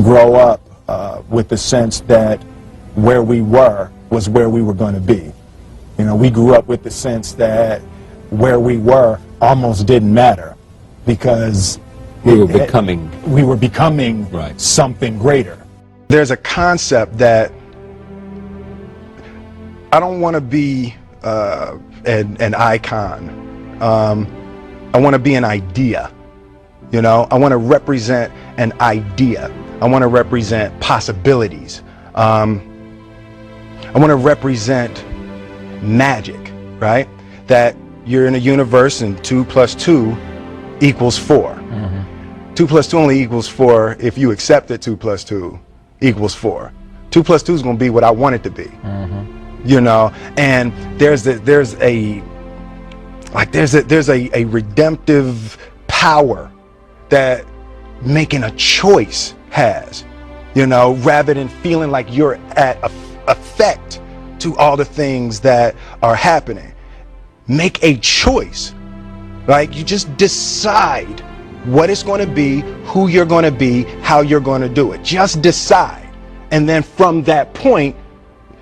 Grow up with the sense that where we were was where we were going to be. You know, we grew up with the sense that where we were almost didn't matter because we were becoming right. something greater. There's a concept that I don't want to be an icon. I want to be an idea. You know, I want to represent an idea. I want to represent possibilities. I want to represent magic, right? That you're in a universe and 2 + 2 = 4. 2 + 2 only equals 4 if you accept that 2 + 2 = 4. 2 + 2 is going to be what I want it to be. You know, and there's a redemptive power that making a choice has, you know, rather than feeling like you're at effect to all the things that are happening. Make a choice. Like, you just decide what it's going to be, who you're going to be, how you're going to do it. Just decide. And then from that point,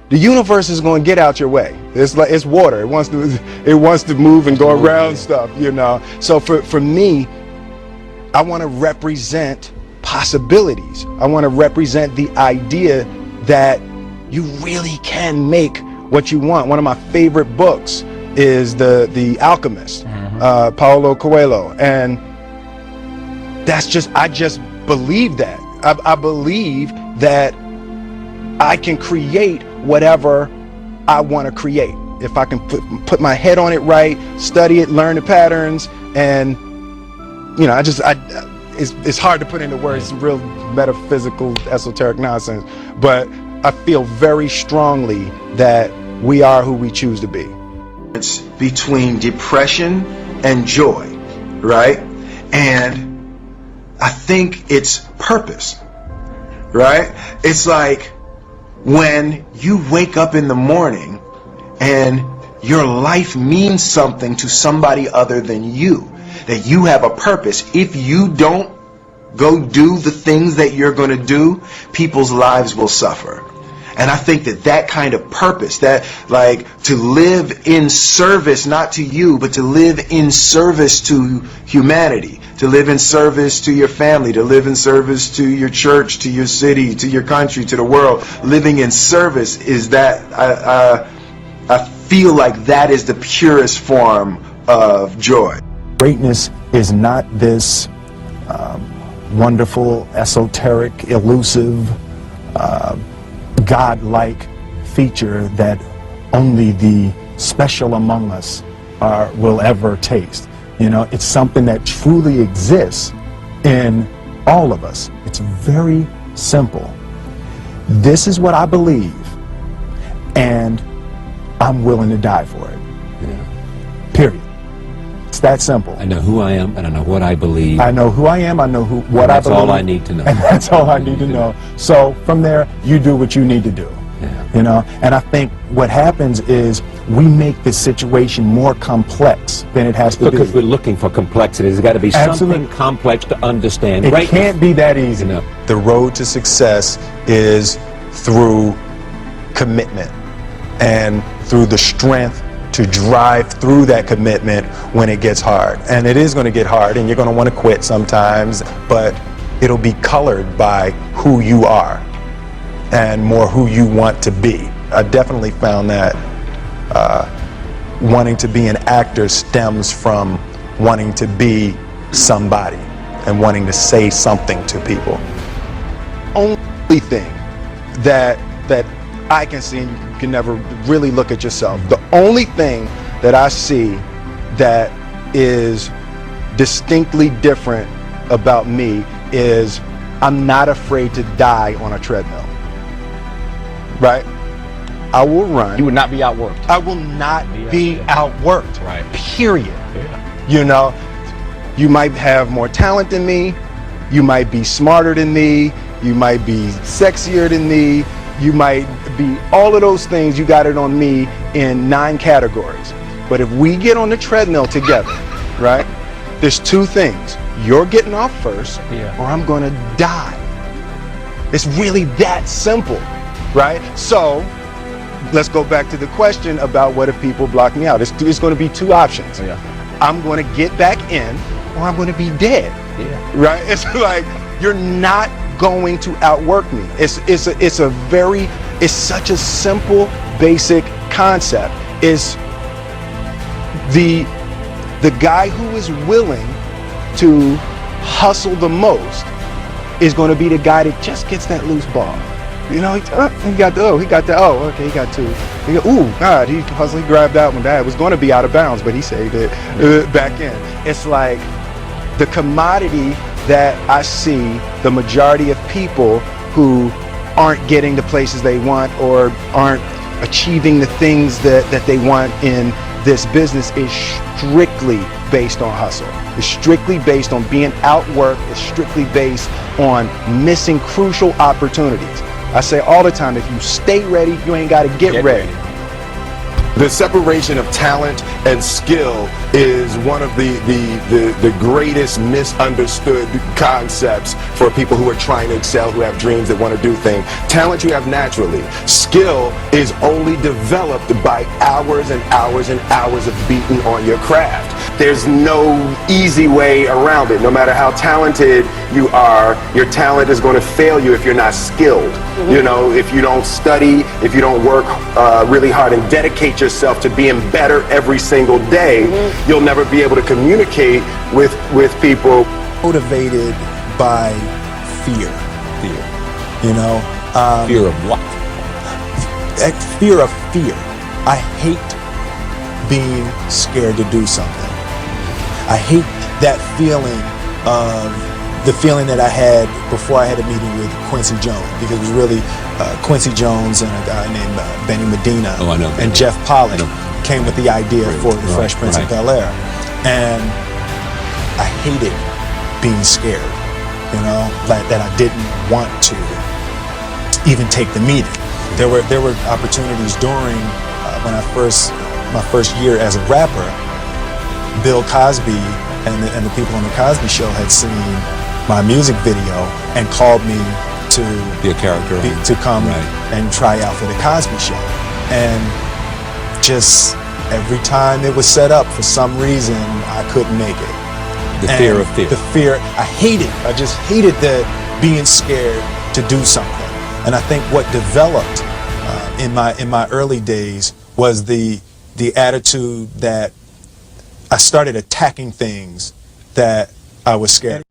the universe is going to get out your way. It's like, it's water. It wants to move and go around stuff, you know. So for me, I want to represent possibilities. I want to represent the idea that you really can make what you want. One of my favorite books is The Alchemist, Paulo Coelho, and I just believe that. I believe that I can create whatever I want to create if I can put my head on it right, study it, learn the patterns, and you know, it's hard to put into words, some real metaphysical, esoteric nonsense, but I feel very strongly that we are who we choose to be. It's between depression and joy, right? And I think it's purpose, right? It's like when you wake up in the morning and your life means something to somebody other than you, that you have a purpose. If you don't go do the things that you're going to do, people's lives will suffer. And I think that kind of purpose, that like to live in service, not to you, but to live in service to humanity, to live in service to your family, to live in service to your church, to your city, to your country, to the world. Living in service is that, I feel like that is the purest form of joy. Greatness is not this wonderful, esoteric, elusive, God-like feature that only the special among us will ever taste. You know, it's something that truly exists in all of us. It's very simple. This is what I believe, and I'm willing to die for it. Yeah. Period. It's that simple. I know who I am and I know what I believe. I know who I am, I know what I believe. That's all I need to know. And that's all I need to know. So from there, you do what you need to do. Yeah. You know, and I think what happens is we make the situation more complex than it has to be. Because we're looking for complexity. There's got to be something complex to understand. It can't be that easy. You know? The road to success is through commitment and through the strength to drive through that commitment when it gets hard. And it is going to get hard and you're going to want to quit sometimes, but it'll be colored by who you are and more who you want to be. I definitely found that wanting to be an actor stems from wanting to be somebody and wanting to say something to people. Only thing that I can see, and you can never really look at yourself, the only thing that I see that is distinctly different about me is I'm not afraid to die on a treadmill. Right? I will run. You would not be outworked. I will not be outworked. Right. Period. Yeah. You know, you might have more talent than me. You might be smarter than me. You might be sexier than me. You might be all of those things. You got it on me in 9 categories. But if we get on the treadmill together, right, there's 2 things. You're getting off first, or I'm going to die. It's really that simple, right? So let's go back to the question about what if people block me out. It's going to be two options. Yeah. I'm going to get back in, or I'm going to be dead. Yeah. Right? It's like you're not going to outwork me. It's such a simple, basic concept. Is the guy who is willing to hustle the most is going to be the guy that just gets that loose ball. You know, he got two. He hustled, he grabbed that one. That was going to be out of bounds, but he saved it back in. It's like the commodity that I see the majority of people who aren't getting the places they want or aren't achieving the things that they want in this business is strictly based on hustle. It's strictly based on being outworked. It's strictly based on missing crucial opportunities. I say all the time, if you stay ready, you ain't got to get ready. The separation of talent and skill is one of the greatest misunderstood concepts for people who are trying to excel, who have dreams, that want to do things. Talent you have naturally. Skill is only developed by hours and hours and hours of beating on your craft. There's no easy way around it. No matter how talented you are, your talent is going to fail you if you're not skilled. You know, if you don't study, if you don't work really hard and dedicate yourself to being better every single day, you'll never be able to communicate with people. Motivated by fear. Fear. You know? Fear of what? Fear of fear. I hate being scared to do something. I hate that feeling of the feeling that I had before I had a meeting with Quincy Jones, because it was really Quincy Jones and a guy named Benny Medina and Jeff Pollak came with the idea for the Fresh Prince of Bel-Air. And I hated being scared, you know, like that I didn't want to even take the meeting. There were opportunities during when my first year as a rapper. Bill Cosby and the people on the Cosby Show had seen my music video and called me to be a character, to come and try out for the Cosby Show. And just every time it was set up, for some reason I couldn't make it. The fear of fear. The fear. I just hated the being scared to do something. And I think what developed in my early days was the attitude that I started attacking things that I was scared of.